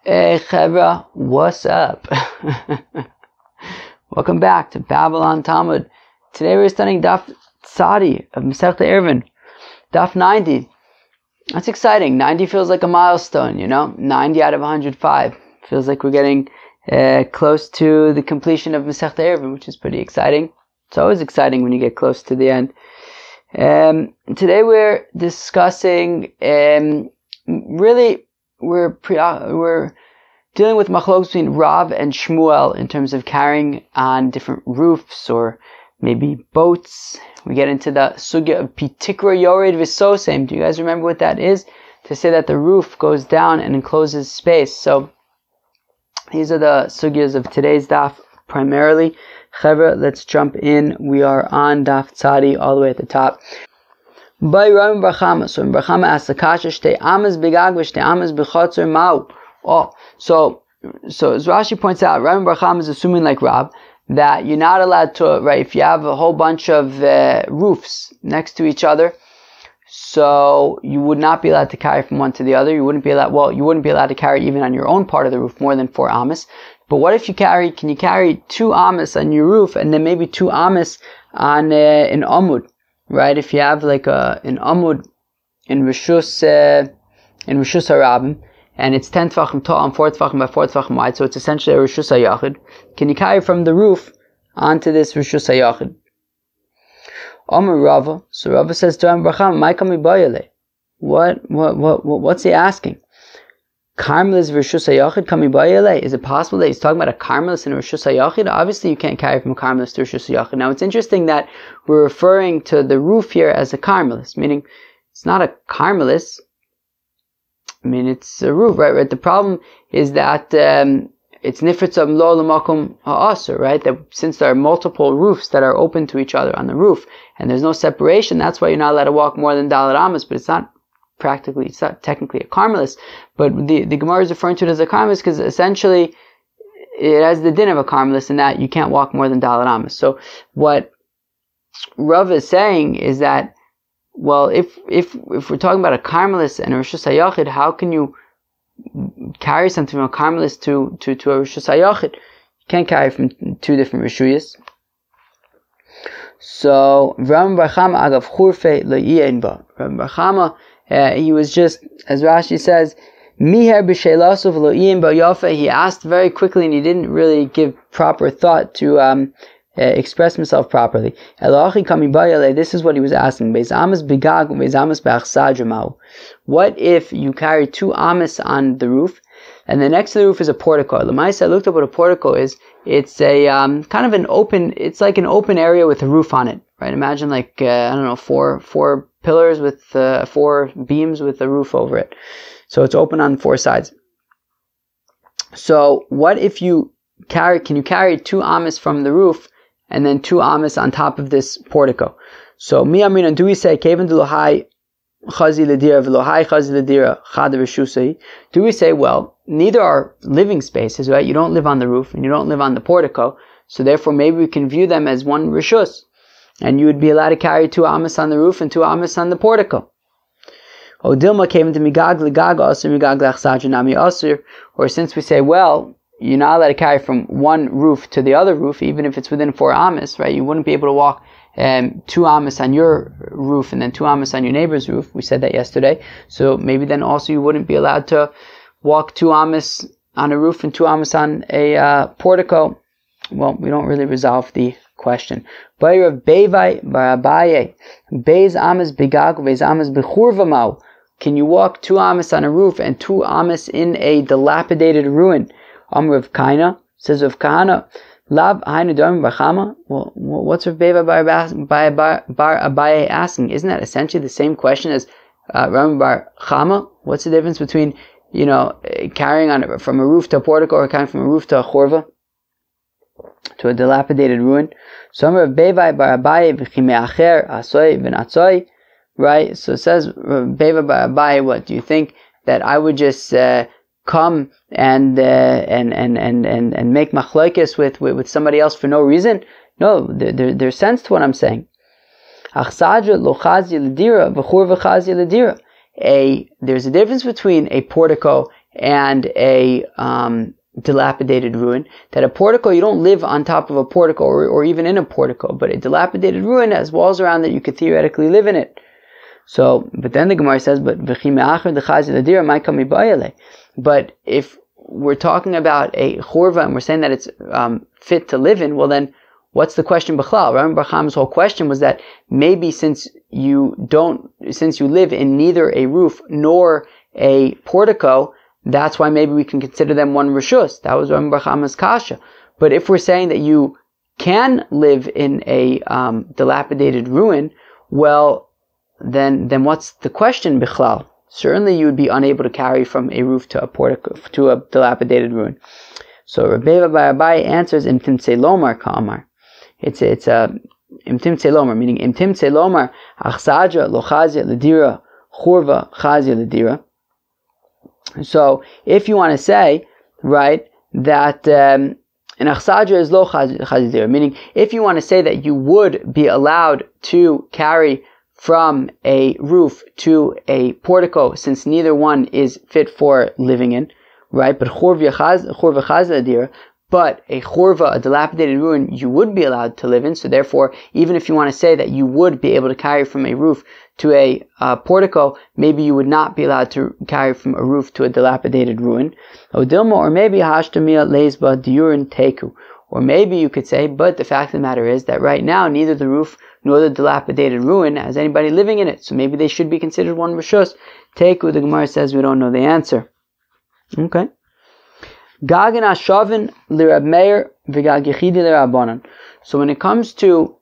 Hey Chevra, what's up? Welcome back to Babylon Talmud. Today we're studying Daf Tzadi of Masechta Ayruvin, Daf 90. That's exciting. 90 feels like a milestone, 90 out of 105. Feels like we're getting close to the completion of Masechta Ayruvin, which is pretty exciting. It's always exciting when you get close to the end. Today we're discussing, we're dealing with machlokes between Rav and Shmuel in terms of carrying on different roofs or maybe boats. We get into the sugya of pitikra yored v'sosem. Do you guys remember what that is? To say that the roof goes down and encloses space. So these are the sugyas of today's daf primarily. Chevra, let's jump in. We are on Daf Tzadi all the way at the top. By Ram Barchama. So Barchama asks the kasha, shtei amas bigag v'shtei amas b'chotzor mau. Oh, so as Rashi points out, Ram Barchama is assuming like Rab that you're not allowed to, right, if you have a whole bunch of roofs next to each other, so you would not be allowed to carry from one to the other. You wouldn't be allowed to carry even on your own part of the roof more than 4 amas. But what if can you carry 2 amas on your roof and then maybe 2 amas on an amud, right? If you have like an amud in Rishus Harabim, and it's 10 tefachim tall and 4 tefachim by 4 tefachim wide, so it's essentially a Rishus HaYachid. Can you carry from the roof onto this Rishus HaYachid? Omer Rava, so Rava says to him, what's he asking? Carmelis Rishus HaYachid kami bayale? Is it possible that he's talking about a Carmelis and a Rishus HaYachid? Obviously you can't carry from a Carmelis to Rishus HaYachid. Now it's interesting that we're referring to the roof here as a Carmelis, meaning it's not a Carmelis. It's a roof, right? The problem is that it's nifritzam lo l'makom ha'asur, right? That since there are multiple roofs that are open to each other on the roof, and there's no separation, that's why you're not allowed to walk more than dalet amas. But it's not technically a Carmelis, but the Gemara is referring to it as a Carmelis because essentially it has the din of a Carmelis in that you can't walk more than dalet amas. So what Rav is saying is that, well, if we're talking about a Carmelis and a Rishus HaYachid, how can you carry something from a Carmelis to a Rishus HaYachid? You can't carry from 2 different Rishuyas. So Ram Barchama agav churfe lo'ien ba. Ram Barchama, he was just, as Rashi says, miher b'sheilasov lo'ien ba yafa. He asked very quickly and he didn't really give proper thought to express himself properly. This is what he was asking. What if you carry 2 amas on the roof, and the next to the roof is a portico? Lamaisa, I looked up what a portico is. It's a kind of an open. It's like an open area with a roof on it, right? Imagine like 4 pillars with 4 beams with a roof over it. So it's open on 4 sides. So what if you can you carry 2 amas from the roof and then 2 amas on top of this portico? So mi amrinan, do we say kevan de lohai chazi ledira v'lohai chazi ledira chad rishusai? Do we say, well, neither are living spaces, right? You don't live on the roof and you don't live on the portico, so therefore maybe we can view them as one rishus, and you would be allowed to carry 2 amas on the roof and 2 amas on the portico. O dilma kevan de migag legag asur migag lachsaj nami asur. Or since we say, well, you're not allowed to carry from one roof to the other roof, even if it's within 4 amas, right? You wouldn't be able to walk 2 amas on your roof and then 2 amas on your neighbor's roof. We said that yesterday. So maybe then also you wouldn't be allowed to walk 2 amas on a roof and 2 amas on a portico. Well, we don't really resolve the question. Bayrav Bevai Barabaye Beis amas bigag Beis amas bechurvamau. Can you walk 2 amas on a roof and 2 amas in a dilapidated ruin? Rav Kaina, says Rav Kahana, Lab Hainu Dom Barchama. Well, what's Rav Beva Bar Abaye asking? Isn't that essentially the same question as Ram Bar Chama? What's the difference between, carrying on from a roof to a portico or carrying from a roof to a chorva, to a dilapidated ruin? So Rav Beva Bar Abaye v'chimeacher asoy v'natzoi. Right? So it says Rav Beva Bar Abaye, what do you think that I would just come and make machlokes with somebody else for no reason? No, there's sense to what I'm saying. There's a difference between a portico and a dilapidated ruin. That a portico, you don't live on top of a portico or even in a portico, but a dilapidated ruin has walls around that you could theoretically live in it. So, but then the Gemara says, but if we're talking about a churva and we're saying that it's fit to live in, well then, what's the question b'chlal? Rabbi Bar Chama's whole question was that maybe since you live in neither a roof nor a portico, that's why maybe we can consider them one rishus. That was Rabbi Bar Chama's kasha. But if we're saying that you can live in a dilapidated ruin, well, then what's the question bichlal? Certainly you would be unable to carry from a roof to a portico, to a dilapidated ruin. So Rabbi Bar Abai answers imtim lomar ka'amar. It's imtim lomar, meaning imtim lomar achsadja lo chazia ledira churva chazia ledira. So if you want to say, right, that an achsadja is lo chazia ledira, meaning if you want to say that you would be allowed to carry from a roof to a portico, since neither one is fit for living in, right? But churva chazia ledira, but a churva, a dilapidated ruin, you would be allowed to live in. So therefore, even if you want to say that you would be able to carry from a roof to a portico, maybe you would not be allowed to carry from a roof to a dilapidated ruin. Odilma, or maybe hashtamia leisba diurin teku. Or maybe you could say, but the fact of the matter is that right now, neither the roof nor the dilapidated ruin has anybody living in it. So maybe they should be considered one rishus. Teku, the Gemara says we don't know the answer. Okay. Gagan Ashavin l'Rab Meir v'Gag Yechidi l'Rabbanan. So when it comes to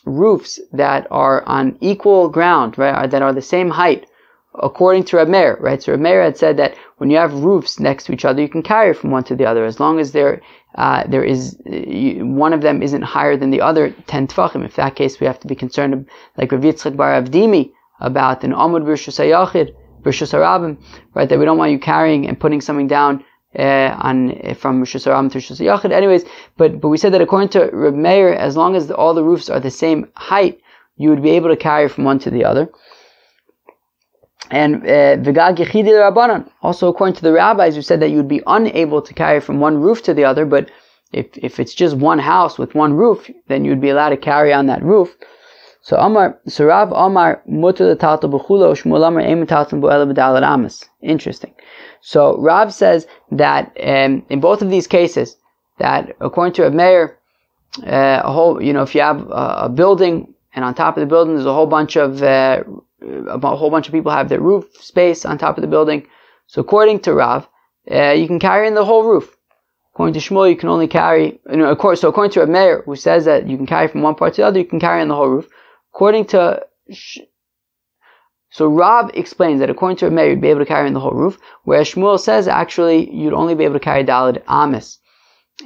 roofs that are on equal ground, right, that are the same height, according to Rab Meir, right? So Rab Meir had said that when you have roofs next to each other, you can carry from one to the other, as long as there is one of them isn't higher than the other 10 tfachim. In that case, we have to be concerned, like Rav Yitzchak bar Avdimi, about an Amud B'Rishus HaYachid, B'Rishus HaRabim, right? That we don't want you carrying and putting something down from Rishus HaRabim to Rishus HaYachid. Anyways, but we said that according to Reb Meir, as long as all the roofs are the same height, you would be able to carry from one to the other. And V'Gag Yechidi l'Rabbanan, also according to the rabbis who said that you would be unable to carry from one roof to the other, but if it's just one house with one roof, then you would be allowed to carry on that roof. So Rav Amar mutar l'taltal b'chulo, Shmuel Amar ein metaltal bo ela b'dalet amas. Interesting. So Rav says that in both of these cases, that according to Reb Meir, if you have a building and on top of the building there's a whole bunch of people have their roof space on top of the building. So according to Rav, you can carry in the whole roof. According to Shmuel, you can only carry. So according to Reb Meir, who says that you can carry from one part to the other, you can carry in the whole roof. So Rav explains that according to Reb Meir, you'd be able to carry in the whole roof, whereas Shmuel says actually you'd only be able to carry Daled Amis.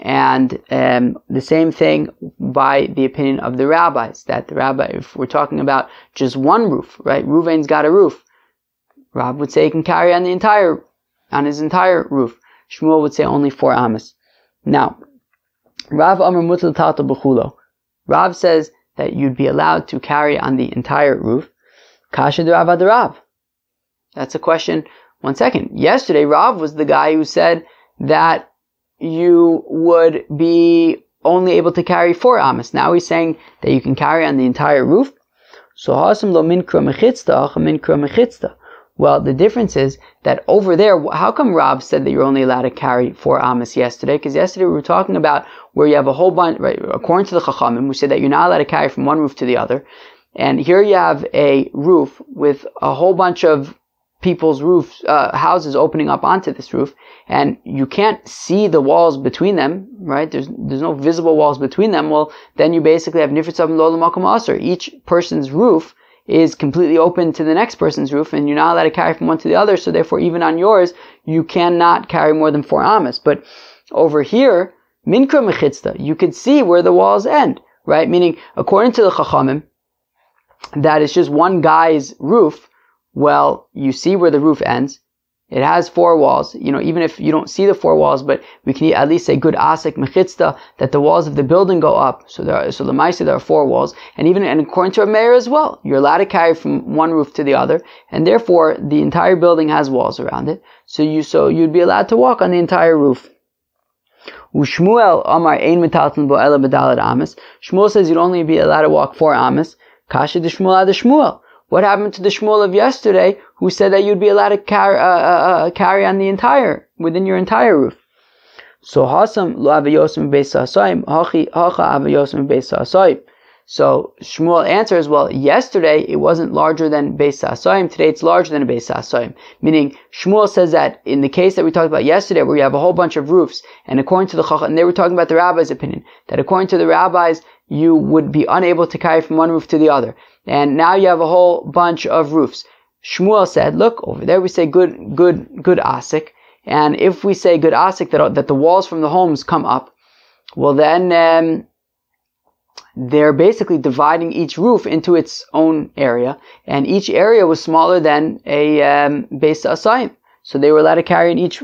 And the same thing by the opinion of the rabbis, that the rabbi, if we're talking about just one roof, right? Ruvain's got a roof. Rav would say he can carry on his entire roof. Shmuel would say only 4 Amis. Now, Rav Amar mutar l'taltal b'chulo. Rav says that you'd be allowed to carry on the entire roof. Kasha de Rav ad Rav. That's a question. 1 second. Yesterday, Rav was the guy who said that you would be only able to carry 4 amas. Now he's saying that you can carry on the entire roof. So hasam lo minkra mechitzta, acha minkra mechitzta. Well, the difference is that over there, how come Rav said that you're only allowed to carry 4 amas yesterday? Because yesterday we were talking about where you have a whole bunch, right? According to the Chachamim, we said that you're not allowed to carry from one roof to the other. And here you have a roof with a whole bunch of people's roofs, houses opening up onto this roof, and you can't see the walls between them, right? There's no visible walls between them. Well, then you basically have nifritzav lo l'makom aser. Each person's roof is completely open to the next person's roof, and you're not allowed to carry from one to the other, so therefore even on yours, you cannot carry more than 4 amas. But over here, minkra mechitzta, you could see where the walls end, right? Meaning, according to the Chachamim, that it's just one guy's roof. Well, you see where the roof ends. it has 4 walls, even if you don't see the 4 walls, but we can at least say good asik mechitzta, that the walls of the building go up. So the Maisa, there are 4 walls, and according to a mayor as well, you're allowed to carry from one roof to the other, and therefore the entire building has walls around it. So you'd be allowed to walk on the entire roof. Shmuel Amar Ein Metalton Bo Ela B'Dalad Amis. Shmuel says you'd only be allowed to walk 4 amis. Kasha de Shmuel ad Shmuel. What happened to the Shmuel of yesterday, who said that you'd be allowed to carry on within your entire roof? So Hasam Lo Avayosim Beis Hasoim Hachi Hacha Avayosim Beis Hasoim. So Shmuel answers, well, yesterday it wasn't larger than Beis Hasoim, today it's larger than a Beis Hasoim. Meaning, Shmuel says that in the case that we talked about yesterday, where you have a whole bunch of roofs, and according to the Chacham, and they were talking about the rabbi's opinion, that according to the rabbis, you would be unable to carry from one roof to the other. And now you have a whole bunch of roofs. Shmuel said, look, over there we say good asik, and if we say good asik, that the walls from the homes come up, well then, they're basically dividing each roof into its own area, and each area was smaller than a Beis Hasoim, so they were allowed to carry in each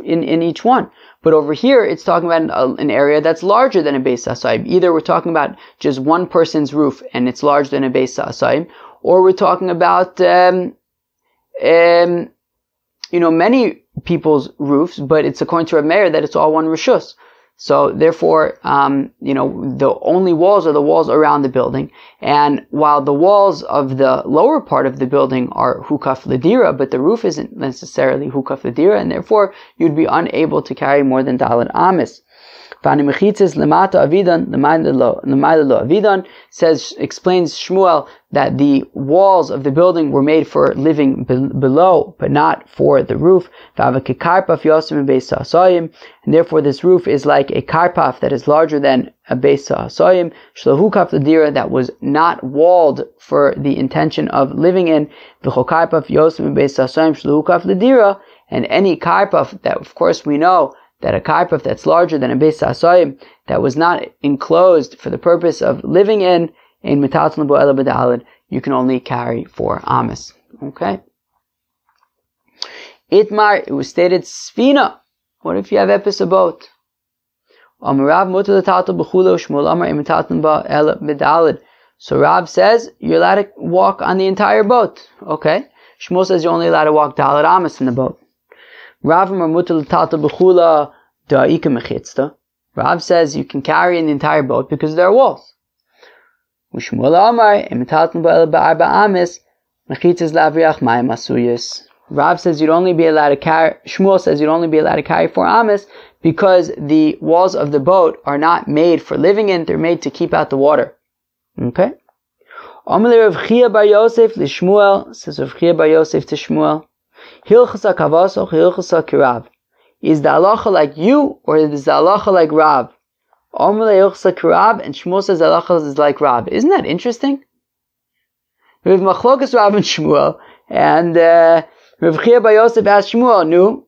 one. But over here, it's talking about an area that's larger than a Beis Hasoim. Either we're talking about just one person's roof and it's larger than a Beis Hasoim, or we're talking about many people's roofs, but it's according to a mayor that it's all one rishus. So therefore, the only walls are the walls around the building. And while the walls of the lower part of the building are hukaf ledira, but the roof isn't necessarily hukaf ledira, and therefore you'd be unable to carry more than daled amis. Explains Shmuel that the walls of the building were made for living below, but not for the roof. And therefore this roof is like a karpaf that is larger than a Beis Hasoim, that was not walled for the intention of living in. And any karpaf that, of course, we know that a karpaf that's larger than a Beis Hasoim, that was not enclosed for the purpose of living in metalton bo ela b'dalad, you can only carry 4 amis. Okay. Itmar, it was stated sfina. What if you have epis a boat? So Rav says you're allowed to walk on the entire boat. Okay. Shmuel says you're only allowed to walk dalad amis in the boat. Rav says you can carry in the entire boat because there are walls. Rav says you'd only be allowed to carry, Shmuel says you'd only be allowed to carry 4 amis because the walls of the boat are not made for living in, they're made to keep out the water. Okay? Says Rav Chia bar Yosef to Shmuel, is the halacha like you, or is the halacha like Rav? And Shmuel says the halacha is like Rav. Isn't that interesting? We have machlokas Rav and Shmuel, and Rav Chia bar Yosef asked Shmuel, no,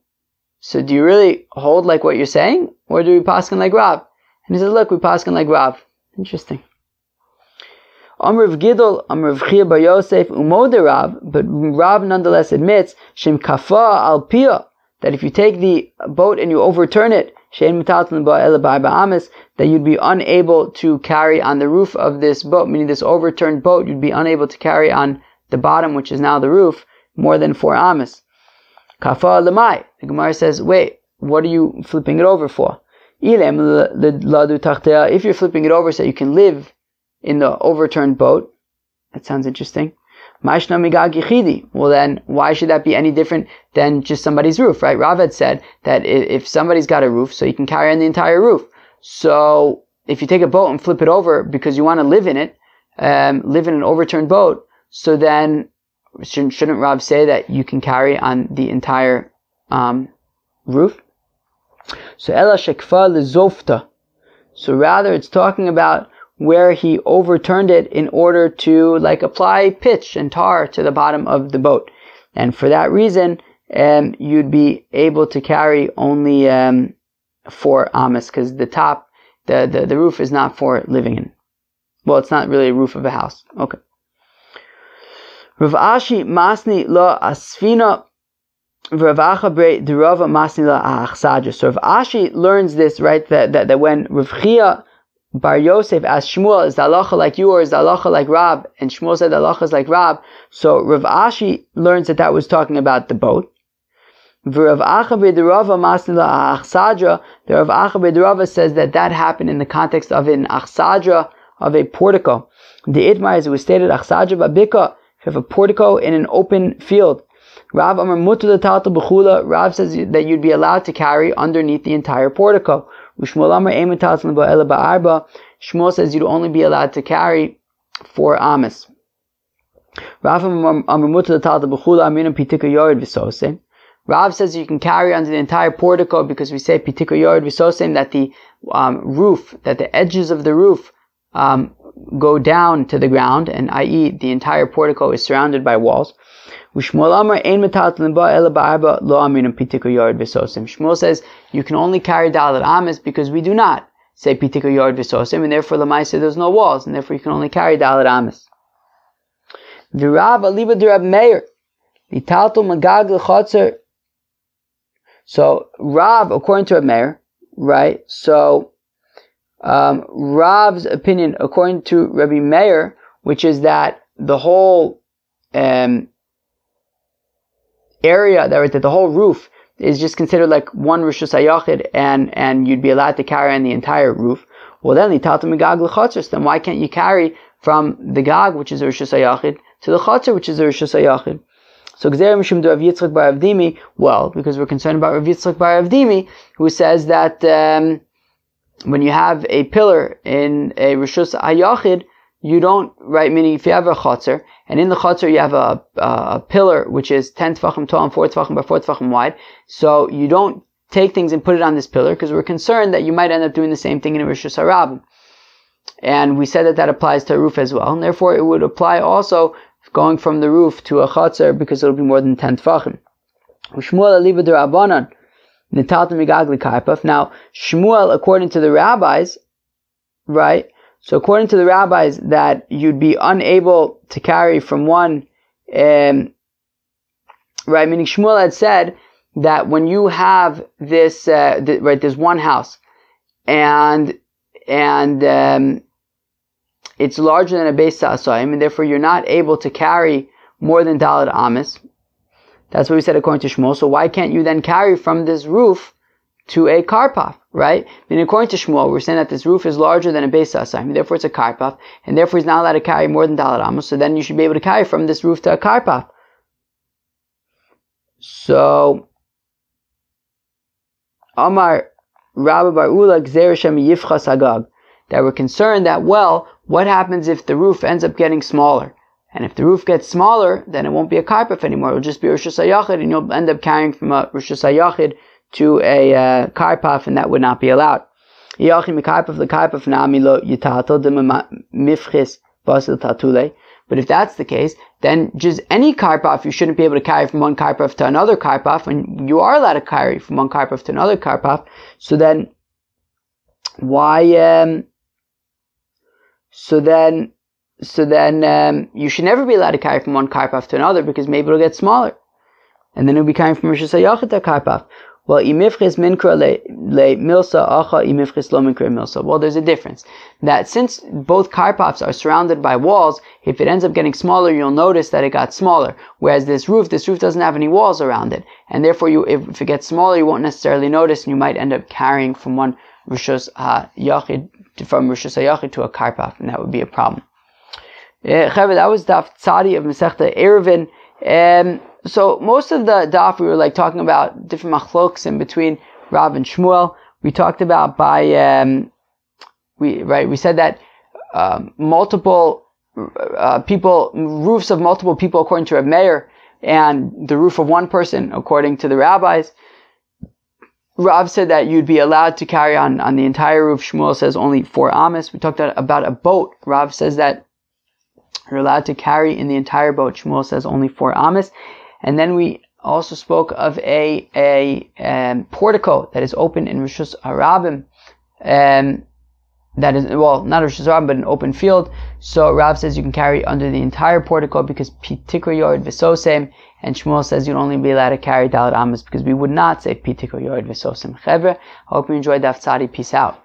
so do you really hold like what you're saying, or do we paskin like Rav? And he said, look, we paskin like Rav. Interesting. Rav Gidol, Rav Chia bar Yosef, umode Rav, but Rav nonetheless admits, Shem kafa al piyah, that if you take the boat and you overturn it, shein metalton bo ela b'arba amis, that you'd be unable to carry on the roof of this boat, meaning this overturned boat, you'd be unable to carry on the bottom, which is now the roof, more than 4 amis. Kafa lemai. The Gemara says, wait, what are you flipping it over for? If you're flipping it over so you can live in the overturned boat, that sounds interesting. Well then, why should that be any different than just somebody's roof, right? Rav had said that if somebody's got a roof, so you can carry on the entire roof. So, if you take a boat and flip it over because you want to live in it, live in an overturned boat, so then, shouldn't Rav say that you can carry on the entire roof? So, Ela shekfa lezofta. So rather, it's talking about where he overturned it in order to apply pitch and tar to the bottom of the boat. And for that reason, you'd be able to carry only 4 amis, because the top, the roof is not for living in. Well, it's not really a roof of a house. Okay. Rav Ashi masni lo asfina Rav Ashi learns this, right, that when Rav Chia Bar Yosef asked Shmuel, is the halacha like you or is the halacha like Rab? And Shmuel said the halacha is like Rab. So Rav Ashi learns that was talking about the boat. The Rav Acha B'Rava says that happened in the context of an achsadra, of a portico. The Itmar, as it was stated, achsadra babika, if you have a portico in an open field. Rav Amar Mutar L'Taltal B'Chula, Rav says that you'd be allowed to carry underneath the entire portico. Shmuel Amar Ein Metaltal Ba'ela Ba'arba, Shmuel says you'd only be allowed to carry 4 amas. Rav Amar Mutar L'Taltal B'Chula, Aminam Portico Yored V'Sosem. Rav says you can carry under the entire portico because we say Portico Yored V'Sosem, that the roof, that the edges of the roof go down to the ground, and i.e. the entire portico is surrounded by walls. Shmuel says you can only carry dalet amas because we do not say Portico Yored V'Sosem, and therefore lemaisa there's no walls, and therefore you can only carry dalet amas. V'Rav aliba d'Rab Meir litaltul magag l'chotzer. So Rav, according to Rab Meir, right? So Rav's opinion, according to Rabbi Meir, which is that the whole area, that the whole roof is just considered like one Rishus HaYachid, and you'd be allowed to carry on the entire roof. Well, then then why can't you carry from the Gag, which is a Rishus HaYachid, to the Chotzer, which is a Rishus HaYachid? So well, because we're concerned about Rav Yitzchak bar Avdimi, who says that when you have a pillar in a Rishus HaYachid, you don't, right, meaning if you have a chotzer, and in the chotzer you have a pillar which is 10 tefachim tall and 4 tefachim by 4 tefachim wide, so you don't take things and put it on this pillar because we're concerned that you might end up doing the same thing in a Rishus HaRabim. And we said that applies to a roof as well, and therefore it would apply also going from the roof to a chotzer because it'll be more than 10 tefachim. Now, Shmuel, according to the rabbis, right, so according to the rabbis, that you'd be unable to carry from one, right, meaning Shmuel had said that when you have this, right, there's one house, and it's larger than a beis sa'asayim, and therefore you're not able to carry more than dalet amas. That's what we said according to Shmuel. So why can't you then carry from this roof to a karpaf, right? I mean, according to Shmuel, we're saying that this roof is larger than a beis sa'asayim, therefore it's a karpaf, and therefore he's not allowed to carry more than dalet amas, so then you should be able to carry from this roof to a karpaf. So, Amar Rabba Bar Ula Gzer Shem Yifchas Hagag, that we're concerned that, well, what happens if the roof ends up getting smaller? And if the roof gets smaller, then it won't be a karpaf anymore. It'll just be Rishus HaYachid, and you'll end up carrying from a Rishus HaYachid to a karpaf, and that would not be allowed. But if that's the case, then just any karpaf, you shouldn't be able to carry from one karpaf to another karpaf, and you are allowed to carry from one karpaf to another karpaf. So then, why? So then you should never be allowed to carry from one karpaf to another, because maybe it'll get smaller, and then it'll be carrying from Rishus HaYachid to karpaf. Well, imifchis minkra le milsa acha imifchis lo minkra milsa. Well, there's a difference. That since both karpafs are surrounded by walls, if it ends up getting smaller, you'll notice that it got smaller. Whereas this roof doesn't have any walls around it, and therefore, if it gets smaller, you won't necessarily notice, and you might end up carrying from one Rishus HaYachid to a karpaf, and that would be a problem. That was Daf Tzadi of Masechta Ayruvin. So most of the daf we were like talking about different machloks in between Rav and Shmuel. We talked about we said that multiple people, roofs of multiple people according to Rab Meir, and the roof of one person according to the rabbis. Rav said that you'd be allowed to carry on the entire roof. Shmuel says only 4 amas. We talked about a boat. Rav says that you're allowed to carry in the entire boat. Shmuel says only 4 amas. And then we also spoke of a portico that is open in Rishus HaRabim, that is, well, not a Rosh Hashanah, but an open field. So Rav says you can carry under the entire portico because pitikro yored v'sosem, and Shmuel says you'd only be allowed to carry dalet amos because we would not say pitikro yored v'sosem. Chevre, I hope you enjoyed Daf Tzadi. Peace out.